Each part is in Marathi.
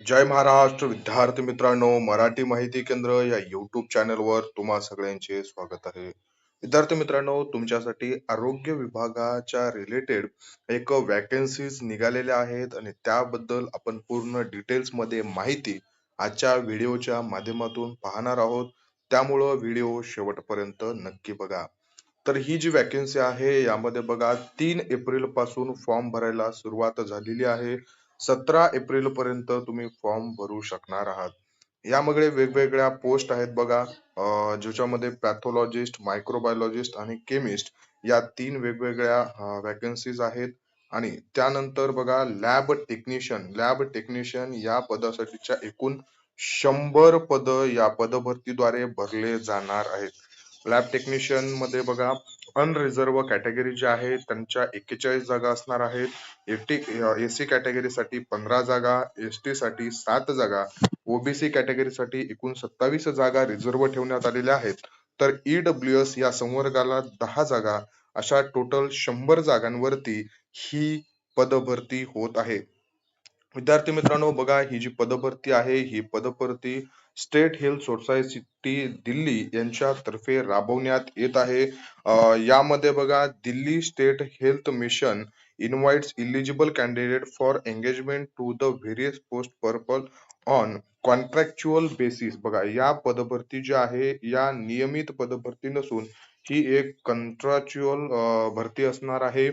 जय महाराष्ट्र विद्यार्थी मित्रांनो, मराठी माहिती केंद्र या युट्यूब चॅनलवर तुम्हा सगळ्यांचे स्वागत आहे. विद्यार्थी मित्रांनो, तुमच्यासाठी आरोग्य विभागाच्या रिलेटेड एक वॅकन्सीज निघालेल्या आहेत आणि त्याबद्दल आपण पूर्ण डिटेल्स मध्ये माहिती आजच्या व्हिडिओच्या माध्यमातून पाहणार आहोत. त्यामुळं व्हिडिओ शेवटपर्यंत नक्की बघा. तर ही जी वॅकन्सी आहे यामध्ये बघा 3 एप्रिल पासून फॉर्म भरायला सुरुवात झालेली आहे. 17 एप्रिल पर्यंत तुम्ही फॉर्म भरू शकणार आहात. यामध्ये वेगवेगळ्या पोस्ट आहेत बघा, ज्याच्यामध्ये पॅथॉलॉजिस्ट, मायक्रोबायोलॉजिस्ट आणि केमिस्ट या 3 वेगवेगळ्या वॅकन्सीज आहेत. आणि त्यानंतर बघा लॅब टेक्निशियन या पदासाठीच्या एकूण 100 पद या पदभरतीद्वारे भरले जाणार आहेत. लॅब टेक्निशियन मध्ये बघा अनरिझर्व कॅटेगरी जे आहे त्यांच्या 41 जागा असणार आहेत. एसी कॅटेगरी साठी 15 जागा, एसटी साठी 7 जागा, ओबीसी कॅटेगरी साठी एकूण 27 जागा रिझर्व ठेवण्यात आलेल्या आहेत. तर ईडब्ल्यूएस या संवर्गाला 10 जागा, अशा टोटल 100 जागांवरती ही पदभरती होत आहे. विद्यार्थी मित्रांनो, बघा ही जी पदभरती आहे ही पदभरती स्टेट हेल्थ सोसायटी दिल्ली यांच्यातर्फे राबवण्यात येत आहे. यामध्ये बघा Delhi state health mission invites eligible candidate for engagement to the various post purely on contractual basis. बघा या पदभरती जी आहे या नियमित पदभरती नसून ही एक कंट्रॅक्च्युअल भरती असणार आहे.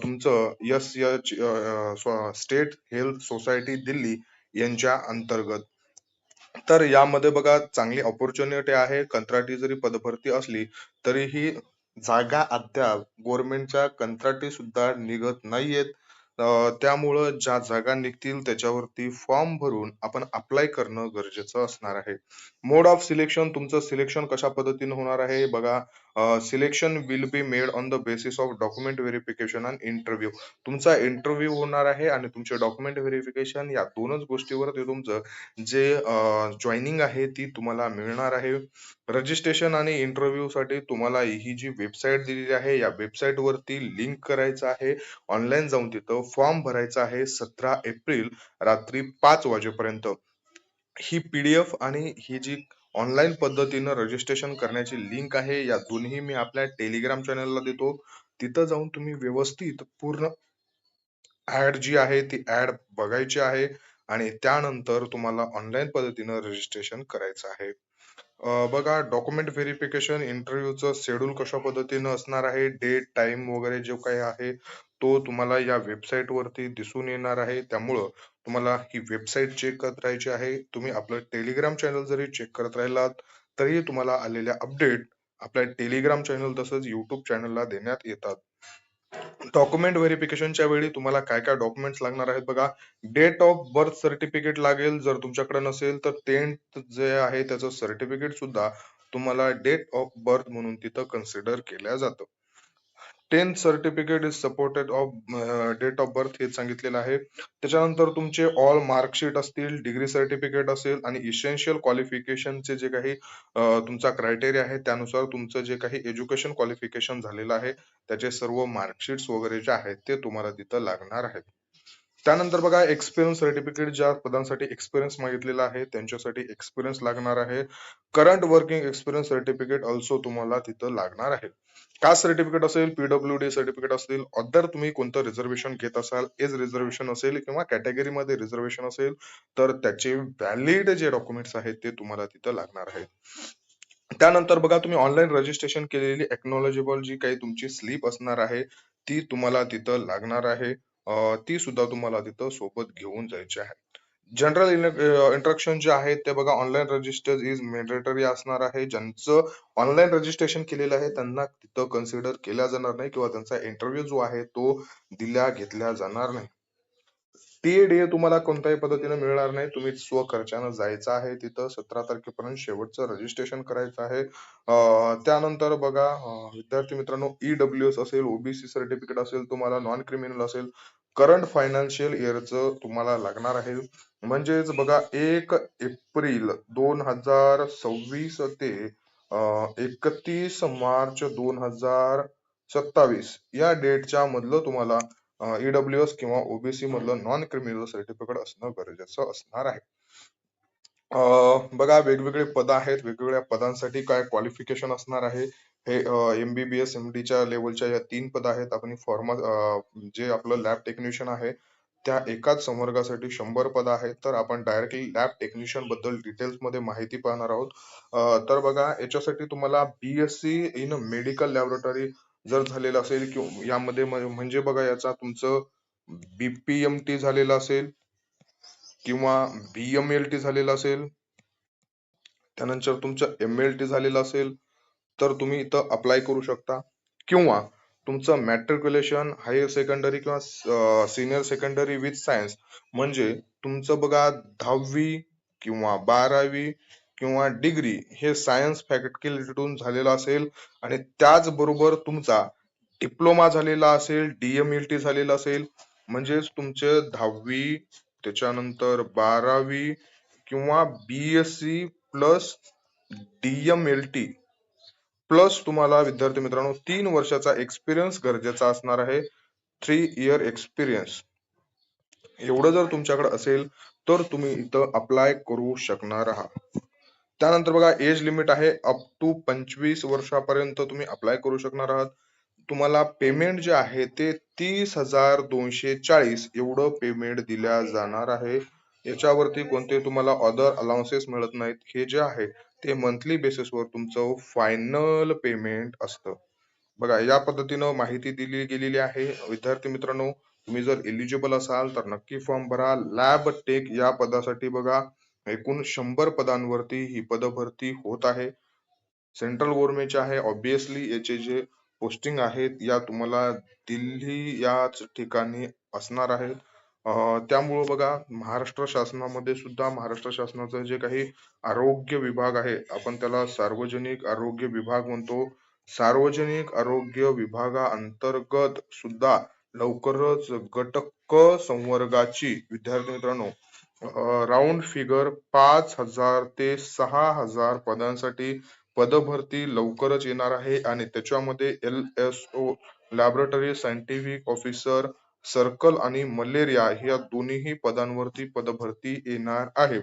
तुमचं H state health society Delhi यांच्या अंतर्गत. तर यामध्ये बघा चांगली ऑपॉर्च्युनिटी आहे. कंत्राटी जरी पदभरती असली तरीही जागा अद्याप गव्हर्नमेंटच्या कंत्राटी सुद्धा निघत नाहीयेत. त्यामुळं ज्या जागा निघतील त्याच्यावरती फॉर्म भरून आपण अप्लाय करणं गरजेचं असणार आहे. मोड ऑफ सिलेक्शन, तुमचं सिलेक्शन कशा पद्धतीने होणार आहे बघा. Selection will be made on the basis of document verification and interview. तुमचा इंटरव्ह्यू होणार आहे आणि तुमचे डॉक्युमेंट व्हेरिफिकेशन या दोनच गोष्टीवर ते तुमचं जे जॉईनिंग आहे ती तुम्हाला मिळणार आहे. रजिस्ट्रेशन आणि इंटरव्ह्यू साठी तुम्हाला ही जी वेबसाईट दिलेली आहे या वेबसाईट वरती लिंक करायचं आहे. ऑनलाईन जाऊन तिथं फॉर्म भरायचा आहे 17 एप्रिल रात्री 5 वाजेपर्यंत. ही पीडीएफ आणि ही जी ऑनलाईन पद्धतीनं रजिस्ट्रेशन करण्याची लिंक आहे या दोन्ही मी आपल्या टेलिग्राम चॅनलला देतो. तिथं जाऊन तुम्ही व्यवस्थित पूर्ण ऍड जी आहे ती ऍड बघायची आहे आणि त्यानंतर तुम्हाला ऑनलाईन पद्धतीनं रजिस्ट्रेशन करायचं आहे. बघा डॉक्युमेंट व्हेरिफिकेशन इंटरव्ह्यूचं शेड्यूल कशा पद्धतीनं असणार आहे, डेट टाइम वगैरे जो काही आहे तो तुम्हाला या वेबसाईट वरती दिसून येणार आहे. त्यामुळं तुम्हाला ही वेबसाईट चेक करत राहायची आहे. तुम्ही आपलं टेलिग्राम चॅनल जरी चेक करत राहिलात तरी तुम्हाला आलेल्या अपडेट आपल्या टेलिग्राम चॅनल तसंच युट्यूब चॅनलला देण्यात येतात. डॉक्युमेंट व्हेरिफिकेशनच्या वेळी तुम्हाला काय काय डॉक्युमेंट्स लागणार आहेत बघा. डेट ऑफ बर्थ सर्टिफिकेट लागेल, जर तुमच्याकडे नसेल तर 10th जे आहे त्याचं सर्टिफिकेट सुद्धा तुम्हाला डेट ऑफ बर्थ म्हणून तिथं कन्सिडर केल्या जातं. 10th certificate is supported of date of birth हे सांगितलेलं आहे. त्याच्यानंतर तुमचे ऑल मार्कशीट असतील, डिग्री सर्टिफिकेट असेल आणि इसेन्शियल क्वालिफिकेशनचे जे काही तुमचा क्रायटेरिया आहे त्यानुसार तुमचं जे काही एज्युकेशन क्वालिफिकेशन झालेलं आहे त्याचे सर्व मार्कशीट्स वगैरे जे आहेत ते तुम्हाला तिथं लागणार आहेत. त्यानंतर बघा एक्सपिरियन्स सर्टिफिकेट, ज्या पदांसाठी एक्सपिरियन्स मागितलेला आहे त्यांच्यासाठी एक्सपिरियन्स लागणार आहे. Current working experience certificate also तुम्हाला तिथं लागणार आहे. कास्ट सर्टिफिकेट असेल, पीडब्ल्यूडी सर्टिफिकेट असेल, अदर तुम्ही कोणतं रिझर्वेशन घेत असाल, एज रिझर्वेशन असेल किंवा कॅटेगरी मध्ये रिझर्वेशन असेल तर त्याचे व्हॅलिड जे डॉक्युमेंट्स आहेत ते तुम्हाला तिथं लागणार आहेत. त्यानंतर बघा तुम्ही ऑनलाईन रजिस्ट्रेशन केलेली एक्नॉलेजेबल जी काही तुमची स्लिप असणार आहे ती तुम्हाला तिथं लागणार आहे. ती सुद्धा तुम्हाला तिथं सोबत घेऊन जायची आहे. जनरल इंट्रक्शन जे आहेत ते बघा ऑनलाईन रजिस्टर इज मॅन्डेटरी असणार आहे. ज्यांचं ऑनलाईन रजिस्ट्रेशन केलेलं आहे त्यांना तिथं कन्सिडर केल्या जाणार नाही किंवा त्यांचा इंटरव्ह्यू जो आहे तो घेतल्या जाणार नाही. टीएडीए तुम्हाला कोणत्याही पद्धतीने मिळणार नाही. तुम्ही स्वखर्चानं जायचं आहे तिथं. 17 तारखेपर्यंत शेवटचं रजिस्ट्रेशन करायचं आहे. त्यानंतर बघा विद्यार्थी मित्रांनो, ईडब्ल्यूएस असेल, ओबीसी सर्टिफिकेट असेल, तुम्हाला नॉन क्रिमिनल असेल, करंट फायनान्शियल इयरचं तुम्हाला लागणार आहे. म्हणजेच बघा 1 एप्रिल 2026 ते 31 मार्च 2027 या डेटच्या मधलं तुम्हाला EWS किंवा OBC मधलं नॉन क्रिमिनल सर्टिफिकेट असणं गरजेचं असणार आहे. बघा वेगवेगळे पद आहेत, वेगवेगळ्या पदांसाठी काय क्वालिफिकेशन असणार आहे. हे MBBS MD च्या लेवलच्या या 3 पद आहेत. आपण जे आपलं लॅब टेक्निशियन आहे त्या एकाच संवर्गासाठी 100 पद आहेत. तर आपण डायरेक्टली लॅब टेक्निशियन बद्दल डिटेल्स मध्ये माहिती पाहणार आहोत. तर बघा याच्यासाठी तुम्हाला BSc इन मेडिकल लॅबोरेटरी जर झालेलं असेल किंवा यामध्ये म्हणजे बघा याचा तुमचं BPMT झालेलं असेल किंवा BMLT झालेलं असेल, त्यानंतर तुमचं MLT झालेलं असेल, तर तुम्ही इथं अप्लाय करू शकता. किंवा तुमचं मॅट्रिक्युलेशन हायर सेकंडरी किंवा सिनियर सेकंडरी विथ सायन्स म्हणजे तुमचं बघा 10वी किंवा 12वी किंवा डिग्री हे सायन्स फॅकल्टीतून झालेलं असेल आणि त्याचबरोबर तुमचा डिप्लोमा झालेला असेल, DMLT झालेला असेल, म्हणजेच तुमचे 10वी त्याच्यानंतर 12वी किंवा BSc प्लस DMLT प्लस तुम्हाला विद्यार्थी मित्रांनो 3 वर्षाचा एक्सपिरियन्स गरजेचा असणार आहे. 3 इयर एक्सपिरियन्स एवढं जर तुमच्याकडे असेल तर तुम्ही इथं अप्लाय करू शकणार आहात. त्यानंतर बघा एज लिमिट आहे अप टू 25 वर्षापर्यंत तुम्ही अप्लाय करू शकणार आहात. तुम्हाला पेमेंट जे आहे ते 30,240 एवढं पेमेंट दिल्या जाणार आहे. याच्यावरती कोणते तुम्हाला अदर अलाउन्सेस मिळत नाहीत. हे जे आहे ते मंथली बेसिसवर तुमचं फायनल पेमेंट असतं. बघा या पद्धतीनं माहिती दिली गेलेली आहे. विद्यार्थी मित्रांनो तुम्ही जर एलिजिबल असाल तर नक्की फॉर्म भरा. लॅब टेक या पदासाठी बघा एकूण 100 पदांवरती ही पदभरती होत आहे. सेंट्रल गव्हर्नमेंटचे आहे. ऑब्विसली याचे जे पोस्टिंग आहेत या तुम्हाला दिल्ली याच ठिकाणी असणार आहेत. त्यामुळं बघा महाराष्ट्र शासनामध्ये सुद्धा महाराष्ट्र शासनाचं जे काही आरोग्य विभाग आहे आपण त्याला सार्वजनिक आरोग्य विभाग म्हणतो. सार्वजनिक आरोग्य विभागाअंतर्गत सुद्धा लवकरच गट क संवर्गाची विद्यार्थी मित्रांनो राऊंड फिगर 5,000 ते 6,000 पदांसाठी पदभरती लवकरच येणार आहे आणि त्याच्यामध्ये LSO laboratory scientific officer circle आणि मलेरिया या दोन्ही पदांवरती पदभरती येणार आहे.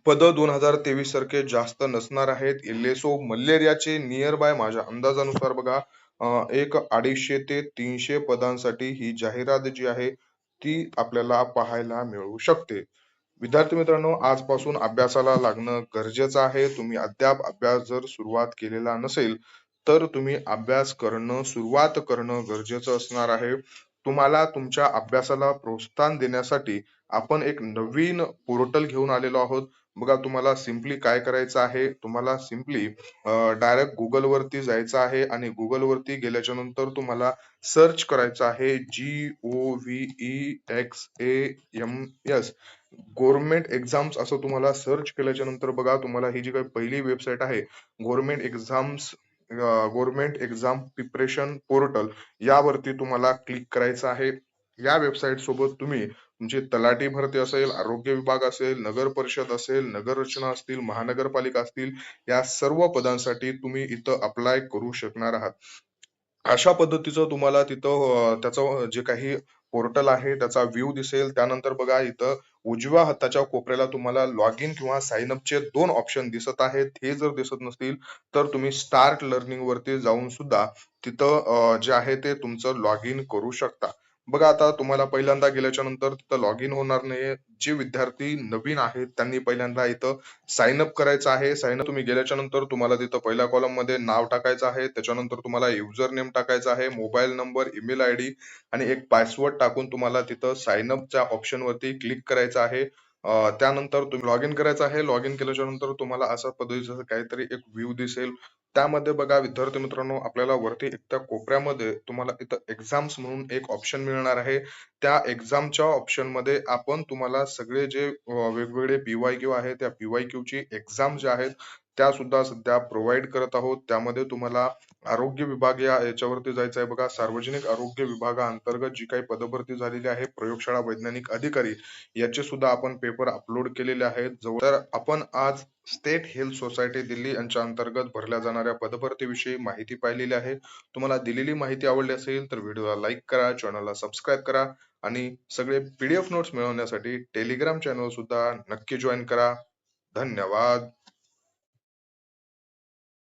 पद 2023 सारखे जास्त नसणार आहेत. LSO मलेरियाचे नियर बाय माझ्या अंदाजानुसार बघा एक 250 ते 300 पदांसाठी ही जाहिरात जी आहे ती आपल्याला पाहायला मिळू शकते. विद्यार्थी मित्रांनो आजपासून अभ्यासाला लागणं गरजेचं आहे. तुम्ही अद्याप अभ्यास जर सुरुवात केलेला नसेल तर तुम्ही अभ्यास करणं सुरुवात करणं गरजेचं असणार आहे. तुम्हाला तुमच्या अभ्यासाला प्रोत्साहन देण्यासाठी आपण एक नवीन पोर्टल घेऊन आलेलो आहोत. बघा तुम्हाला सिम्पली काय करायचं आहे, तुम्हाला सिम्पली डायरेक्ट गुगल वरती जायचं आहे आणि गुगल वरती गेल्याच्या नंतर तुम्हाला सर्च करायचं आहे GOVEXAMS गव्हर्नमेंट एक्झाम्स असं तुम्हाला सर्च केल्याच्या नंतर बघा तुम्हाला ही जी काही पहिली वेबसाईट आहे गव्हर्नमेंट एक्झाम प्रिपरेशन पोर्टल यावरती तुम्हाला क्लिक करायचं आहे. या वेबसाईट सोबत तुम्ही तुमची तलाठी भरती असेल, आरोग्य विभाग असेल, नगर परिषद असेल, नगर रचना असतील, महानगरपालिका असतील या सर्व पदांसाठी तुम्ही इथं अप्लाय करू शकणार आहात. अशा पद्धतीचं तुम्हाला तिथं त्याचं जे काही पोर्टल आहे त्याचा व्ह्यू दिसेल. त्यानंतर बघा इथं उजव्या हाताच्या कोपऱ्याला तुम्हाला लॉग इन किंवा साइन अपचे 2 ऑप्शन दिसत आहेत. हे जर दिसत नसतील तर तुम्ही स्टार्ट लर्निंग वरती जाऊन सुद्धा तिथं जे आहे ते तुमचं लॉग इन करू शकता. बघा आता तुम्हाला पहिल्यांदा गेल्याच्या नंतर तिथं लॉग इन होणार नाहीये. जे विद्यार्थी नवीन आहेत त्यांनी पहिल्यांदा इथं साइन अप करायचं आहे. साइन अप तुम्ही गेल्याच्या नंतर तुम्हाला तिथं पहिल्या कॉलम मध्ये नाव टाकायचं आहे. त्याच्यानंतर तुम्हाला युजर नेम टाकायचा आहे, मोबाईल नंबर, ईमेल आयडी आणि एक पासवर्ड टाकून तुम्हाला तिथं साइन अपच्या ऑप्शन वरती क्लिक करायचं आहे. त्यानंतर तुम्ही लॉग इन करायचं आहे. लॉग इन केल्याच्या नंतर तुम्हाला अशा पद्धतीचं काहीतरी एक व्ह्यू दिसेल. त्यामध्ये बघा विद्यार्थी मित्रांनो आपल्याला वरती एक त्या कोपऱ्यामध्ये तुम्हाला इथं एक्झाम्स म्हणून एक ऑप्शन मिळणार आहे. त्या एक्झामच्या ऑप्शन मध्ये आपण तुम्हाला सगळे जे वेगवेगळे PYQ आहे त्या PYQ ची एक्झाम जे आहेत त्या सुद्धा सध्या प्रोव्हाइड करत आहोत. त्यामध्ये तुम्हाला आरोग्य विभाग याच्यावरती जायचं आहे बघा. सार्वजनिक आरोग्य विभागाअंतर्गत जी काही पदभरती झालेली आहे, प्रयोगशाळा वैज्ञानिक अधिकारी, याचे सुद्धा आपण पेपर अपलोड केलेले आहेत. तर आपण आज स्टेट हेल्थ सोसायटी दिल्ली यांच्या अंतर्गत भरल्या जाणाऱ्या पदभरतीविषयी माहिती पाहिलेली आहे. तुम्हाला दिलेली माहिती आवडली असेल तर व्हिडिओला लाईक करा, चॅनलला सबस्क्राईब करा आणि सगळे PDF नोट्स मिळवण्यासाठी टेलिग्राम चॅनल सुद्धा नक्की जॉईन करा. धन्यवाद.